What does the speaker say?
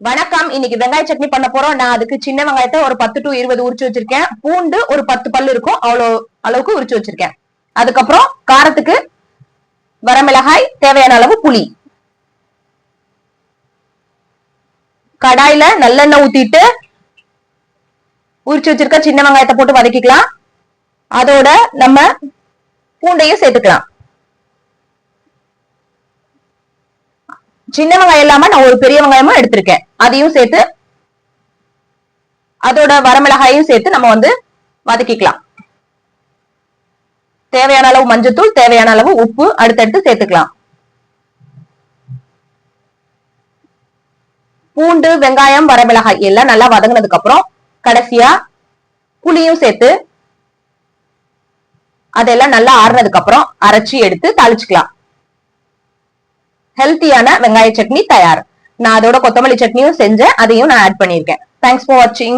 வணக்கம். இன்னைக்கு வெங்காய சட்னி பண்ண போறோம். நான் அதுக்கு சின்ன வெங்காயத்தை ஒரு 10 to 20 உரிச்சு வச்சிருக்கேன். பூண்டு ஒரு 10 பல்லு இருக்கும், அவ்வளவு அளவுக்கு உரிச்சு வச்சிருக்கேன். அதுக்கப்புறம் காரத்துக்கு வரமிளகாய், தேவையான அளவு புளி. கடாயில நல்லெண்ணெய் ஊத்திட்டு உரிச்சு வச்சிருக்க சின்ன வெங்காயத்தை போட்டு வதக்கிக்கலாம். அதோட நம்ம பூண்டையும் சேர்த்துக்கலாம். சின்ன வெங்காயம் இல்லாம நான் ஒரு பெரிய வெங்காயமும் எடுத்திருக்கேன், அதையும் சேர்த்து அதோட வரமிளகாயும் சேர்த்து நம்ம வதக்கிக்கலாம். தேவையான அளவு மஞ்சத்தூள், தேவையான அளவு உப்பு அடுத்தடுத்து சேர்த்துக்கலாம். பூண்டு, வெங்காயம், வரமிளகாய் எல்லாம் நல்லா வதங்கினதுக்கு அப்புறம் கடைசியா புளியும் சேர்த்து அதெல்லாம் நல்லா ஆறுனதுக்கு அப்புறம் அரைச்சி எடுத்து தாளிச்சுக்கலாம். ஹெல்த்தியான வெங்காய சட்னி தயார். நான் அதோட கொத்தமல்லி சட்னியும் செஞ்சேன், அதையும் நான் ஆட் பண்ணியிருக்கேன். தேங்க்ஸ் ஃபார் வாட்சிங்.